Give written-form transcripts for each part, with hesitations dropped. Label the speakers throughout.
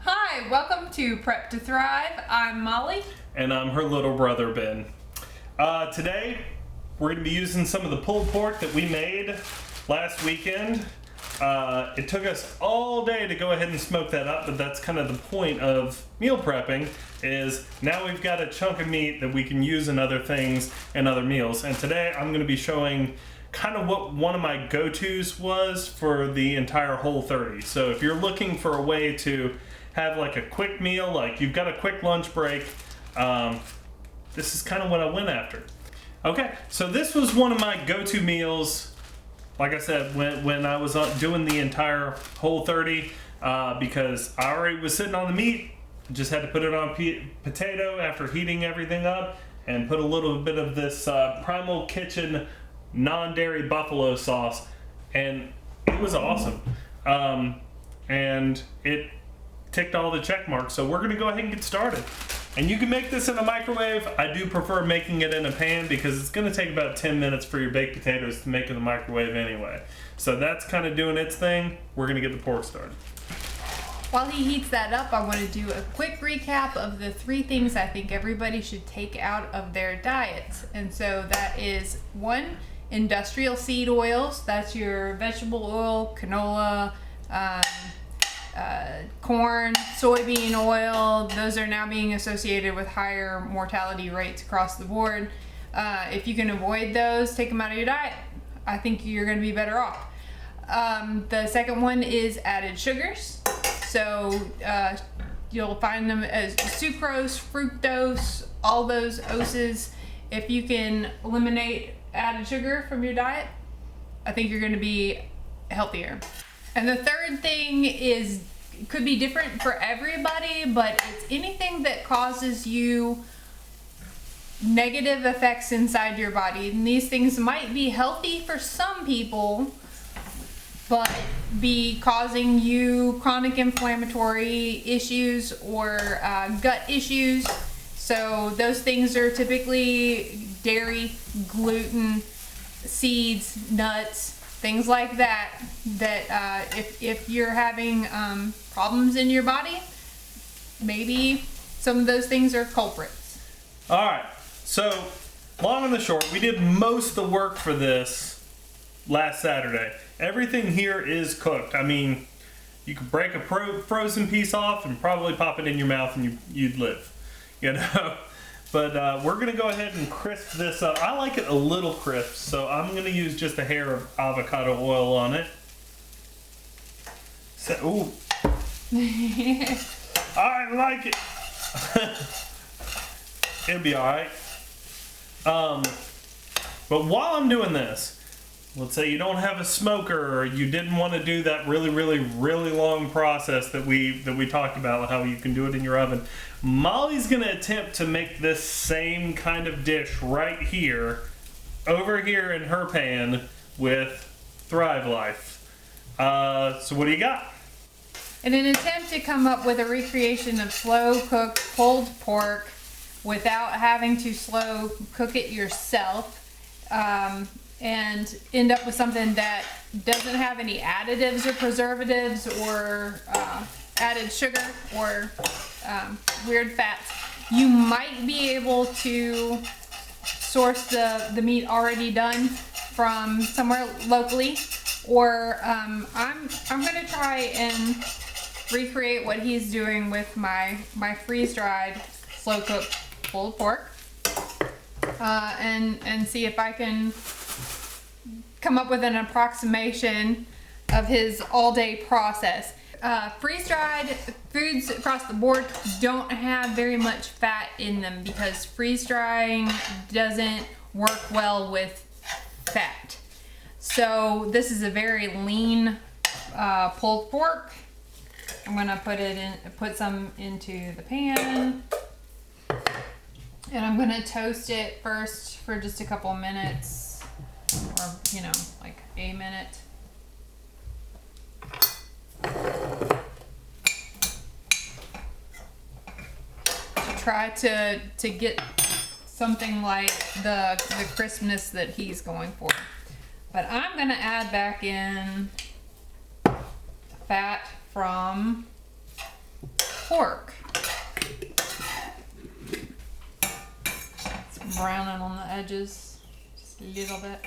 Speaker 1: Hi, welcome to Prep to Thrive. I'm Molly.
Speaker 2: And I'm her little brother, Ben. Today, we're going to be using some of the pulled pork that we made last weekend. It took us all day to go ahead and smoke that up, but that's kind of the point of meal prepping, is now we've got a chunk of meat that we can use in other things and other meals. And today, I'm going to be showing kind of what one of my go-tos was for the entire Whole30. So if you're looking for a way to have like a quick meal, like you've got a quick lunch break, this is kind of what I went after. Okay, so this was one of my go-to meals, like I said, when I was doing the entire Whole30, because I already was sitting on the meat, just had to put it on potato after heating everything up, and put a little bit of this Primal Kitchen non-dairy buffalo sauce, and it was awesome. And it ticked all the check marks, so we're gonna go ahead and get started. And you can make this in a microwave. I do prefer making it in a pan because it's gonna take about 10 minutes for your baked potatoes to make in the microwave anyway. So that's kind of doing its thing. We're gonna get the pork started.
Speaker 1: While he heats that up, I want to do a quick recap of the 3 things I think everybody should take out of their diets. And so that is 1, industrial seed oils. That's your vegetable oil, canola, corn, soybean oil. Those are now being associated with higher mortality rates across the board. If you can avoid those, take them out of your diet. I think you're going to be better off. The second one is added sugars. So you'll find them as sucrose, fructose, all those oses. If you can eliminate added sugar from your diet, I think you're going to be healthier. And the third thing is, could be different for everybody, but it's anything that causes you negative effects inside your body. And these things might be healthy for some people, but be causing you chronic inflammatory issues or gut issues. So those things are typically dairy, gluten, seeds, nuts, things like that, if you're having problems in your body, maybe some of those things are culprits.
Speaker 2: All right, so long and the short, we did most of the work for this last Saturday. Everything here is cooked. I mean, you could break a frozen piece off and probably pop it in your mouth and you'd live, you know? But we're gonna go ahead and crisp this up. I like it a little crisp, so I'm gonna use just a hair of avocado oil on it. So, ooh. I like it. It'll be all right. But while I'm doing this, let's say you don't have a smoker, or you didn't want to do that really long process that we talked about, how you can do it in your oven. Molly's going to attempt to make this same kind of dish right here, over here in her pan with Thrive Life. So what do you got?
Speaker 1: In an attempt to come up with a recreation of slow cooked pulled pork without having to slow cook it yourself, and end up with something that doesn't have any additives or preservatives or added sugar or weird fats, you might be able to source the meat already done from somewhere locally, or I'm gonna try and recreate what he's doing with my freeze-dried slow cooked pulled pork, and see if I can come up with an approximation of his all-day process. Freeze-dried foods across the board don't have very much fat in them because freeze-drying doesn't work well with fat. So this is a very lean pulled pork. I'm gonna put some into the pan, and I'm gonna toast it first for just a couple minutes, or like a minute. Try to get something like the crispness that he's going for. But I'm gonna add back in fat from pork. It's browning on the edges just a little bit.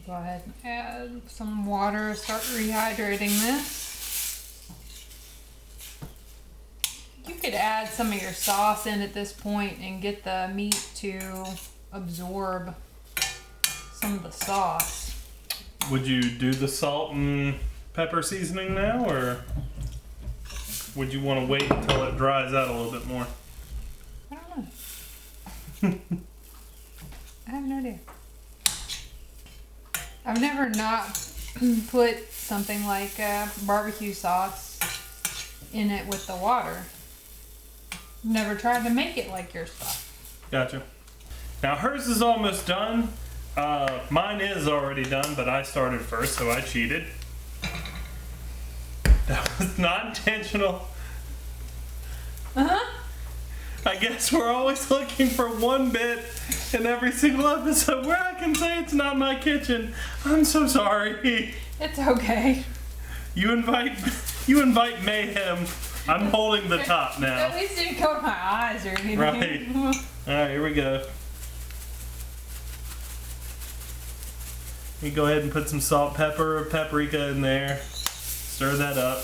Speaker 1: Go ahead and add some water, start rehydrating this. You could add some of your sauce in at this point and get the meat to absorb some of the sauce.
Speaker 2: Would you do the salt and pepper seasoning now, or would you want to wait until it dries out a little bit more?
Speaker 1: I don't know. I have no idea. I've never not put something like barbecue sauce in it with the water. Never tried to make it like your stuff.
Speaker 2: Gotcha. Now hers is almost done. Mine is already done, but I started first, so I cheated. That was not intentional.
Speaker 1: Uh-huh.
Speaker 2: I guess we're always looking for one bit in every single episode where I can say it's not my kitchen. I'm so sorry.
Speaker 1: It's okay.
Speaker 2: You invite mayhem. I'm holding the top now.
Speaker 1: At least it didn't cover my eyes or anything.
Speaker 2: Right. Alright, here we go. You go ahead and put some salt, pepper, paprika in there. Stir that up.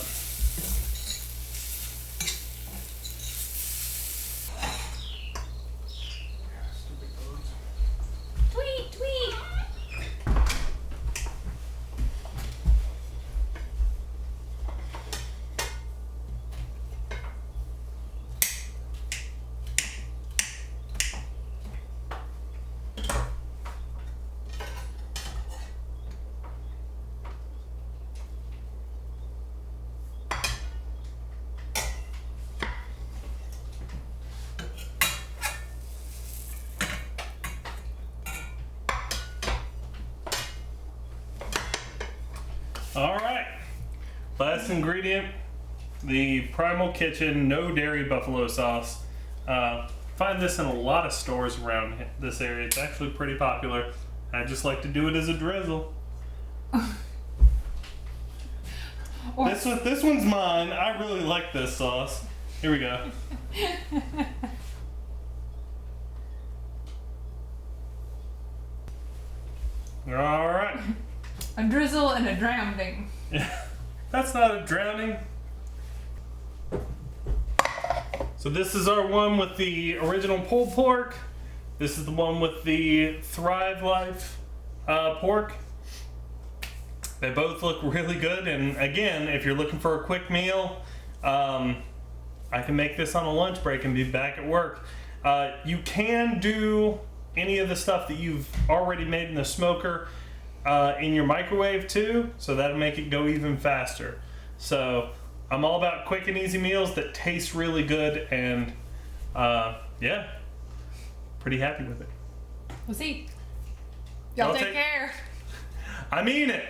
Speaker 1: Tweet, tweet.
Speaker 2: Alright. Last ingredient, the Primal Kitchen No Dairy Buffalo Sauce. Find this in a lot of stores around this area. It's actually pretty popular. I just like to do it as a drizzle. This one's mine. I really like this sauce. Here we go. Alright.
Speaker 1: A drizzle and a drowning.
Speaker 2: That's not a drowning. So this is our one with the original pulled pork. This is the one with the Thrive Life pork. They both look really good, and again, if you're looking for a quick meal, I can make this on a lunch break and be back at work. You can do any of the stuff that you've already made in the smoker in your microwave too, so that'll make it go even faster. So I'm all about quick and easy meals that taste really good, and yeah, pretty happy with it.
Speaker 1: We'll see. Y'all take care.
Speaker 2: I mean it.